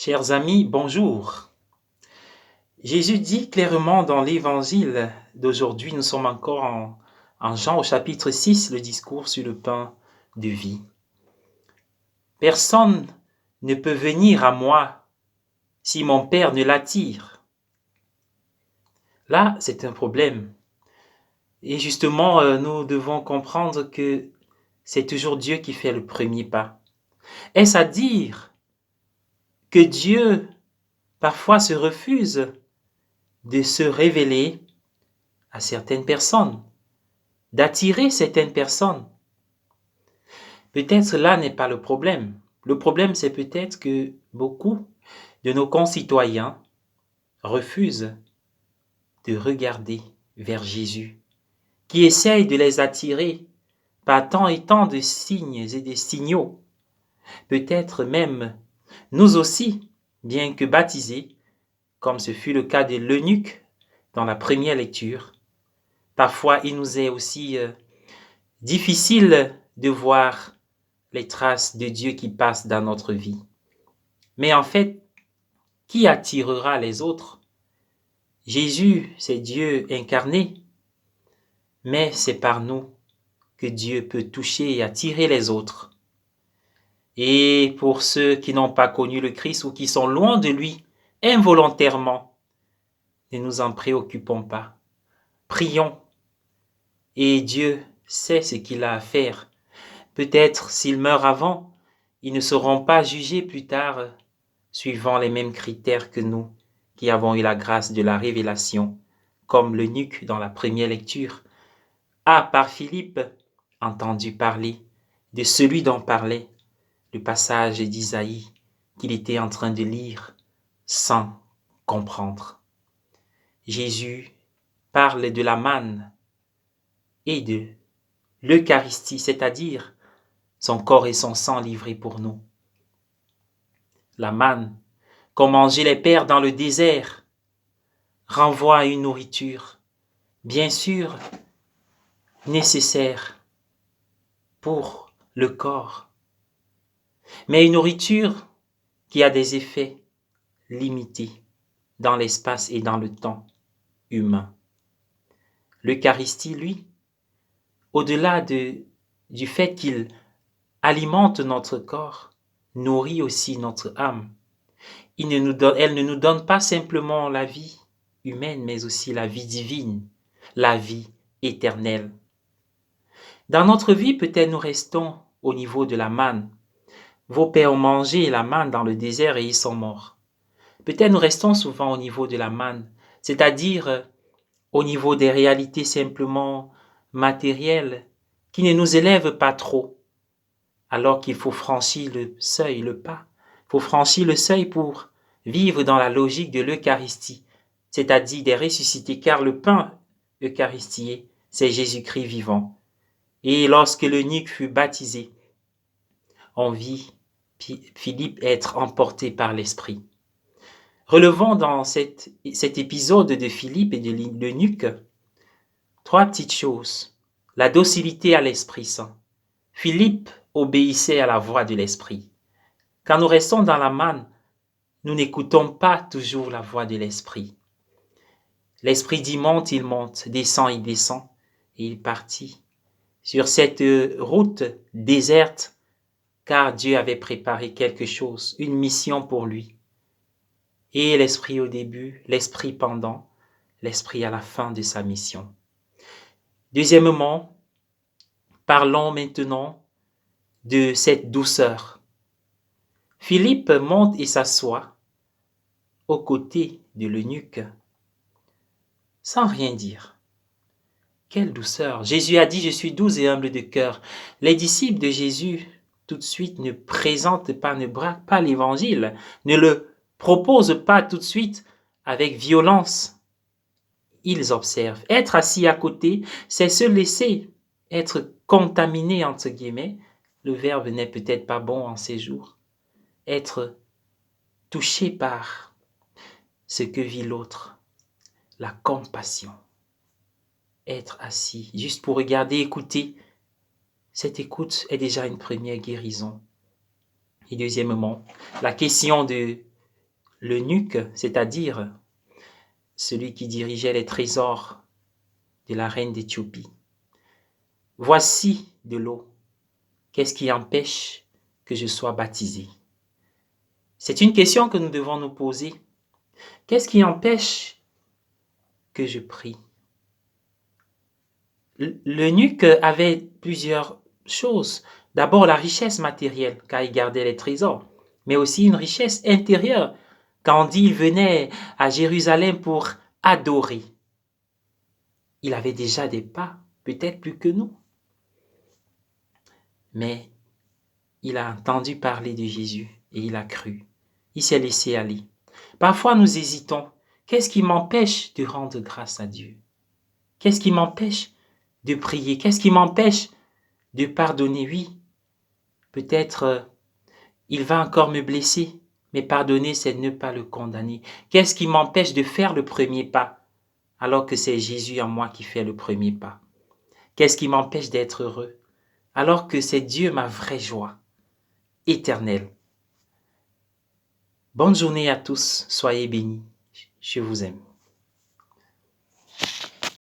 Chers amis, bonjour. Jésus dit clairement dans l'évangile d'aujourd'hui, nous sommes encore en Jean au chapitre 6, le discours sur le pain de vie. Personne ne peut venir à moi si mon Père ne l'attire. Là, c'est un problème. Et justement, nous devons comprendre que c'est toujours Dieu qui fait le premier pas. Est-ce à dire que Dieu parfois se refuse de se révéler à certaines personnes, d'attirer certaines personnes? Peut-être là n'est pas le problème. Le problème, c'est peut-être que beaucoup de nos concitoyens refusent de regarder vers Jésus, qui essaye de les attirer par tant et tant de signes et de signaux. Peut-être même nous aussi, bien que baptisés, comme ce fut le cas de l'eunuque dans la première lecture, parfois il nous est aussi difficile de voir les traces de Dieu qui passent dans notre vie. Mais en fait, qui attirera les autres? Jésus, c'est Dieu incarné, mais c'est par nous que Dieu peut toucher et attirer les autres. Et pour ceux qui n'ont pas connu le Christ ou qui sont loin de lui, involontairement, ne nous en préoccupons pas. Prions, et Dieu sait ce qu'il a à faire. Peut-être s'ils meurent avant, ils ne seront pas jugés plus tard suivant les mêmes critères que nous, qui avons eu la grâce de la révélation, comme l'eunuque dans la première lecture a, par Philippe, entendu parler de celui dont parlait le passage d'Isaïe qu'il était en train de lire sans comprendre. Jésus parle de la manne et de l'Eucharistie, c'est-à-dire son corps et son sang livrés pour nous. La manne, qu'ont mangé les pères dans le désert, renvoie à une nourriture, bien sûr, nécessaire pour le corps, mais une nourriture qui a des effets limités dans l'espace et dans le temps humain. L'Eucharistie, lui, au-delà du fait qu'il alimente notre corps, nourrit aussi notre âme. Elle ne nous donne pas simplement la vie humaine, mais aussi la vie divine, la vie éternelle. Dans notre vie, peut-être nous restons au niveau de la manne. Vos pères ont mangé la manne dans le désert et ils sont morts. Peut-être nous restons souvent au niveau de la manne, c'est-à-dire au niveau des réalités simplement matérielles qui ne nous élèvent pas trop, alors qu'il faut franchir le seuil, le pas. Il faut franchir le seuil pour vivre dans la logique de l'Eucharistie, c'est-à-dire des ressuscités, car le pain eucharistié, c'est Jésus-Christ vivant. Et lorsque l'eunuque fut baptisé, on vit Philippe être emporté par l'Esprit. Relevons dans cet épisode de Philippe et de l'eunuque trois petites choses. La docilité à l'Esprit Saint. Philippe obéissait à la voix de l'Esprit. Quand nous restons dans la manne, nous n'écoutons pas toujours la voix de l'Esprit. L'Esprit dit monte, il monte, descend, il descend, et il partit sur cette route déserte, car Dieu avait préparé quelque chose, une mission pour lui. Et l'Esprit au début, l'Esprit pendant, l'Esprit à la fin de sa mission. Deuxièmement, parlons maintenant de cette douceur. Philippe monte et s'assoit aux côtés de l'eunuque sans rien dire. Quelle douceur! Jésus a dit, je suis doux et humble de cœur. Les disciples de Jésus, tout de suite, ne présentent pas, ne braquent pas l'évangile, ne le proposent pas tout de suite avec violence. Ils observent. Être assis à côté, c'est se laisser être contaminé, entre guillemets. Le verbe n'est peut-être pas bon en ces jours. Être touché par ce que vit l'autre. La compassion. Être assis, juste pour regarder, écouter. Cette écoute est déjà une première guérison. Et deuxièmement, la question de l'eunuque, c'est-à-dire celui qui dirigeait les trésors de la reine d'Éthiopie. Voici de l'eau. Qu'est-ce qui empêche que je sois baptisé? C'est une question que nous devons nous poser. Qu'est-ce qui empêche que je prie? L'eunuque avait plusieurs choses. D'abord, la richesse matérielle, car il gardait les trésors, mais aussi une richesse intérieure, quand il venait à Jérusalem pour adorer. Il avait déjà des pas, peut-être plus que nous. Mais il a entendu parler de Jésus et il a cru. Il s'est laissé aller. Parfois, nous hésitons. Qu'est-ce qui m'empêche de rendre grâce à Dieu? Qu'est-ce qui m'empêche de prier? Qu'est-ce qui m'empêche de pardonner? Oui, peut-être il va encore me blesser, mais pardonner, c'est ne pas le condamner. Qu'est-ce qui m'empêche de faire le premier pas, alors que c'est Jésus en moi qui fait le premier pas? Qu'est-ce qui m'empêche d'être heureux, alors que c'est Dieu ma vraie joie éternelle? Bonne journée à tous, soyez bénis, je vous aime.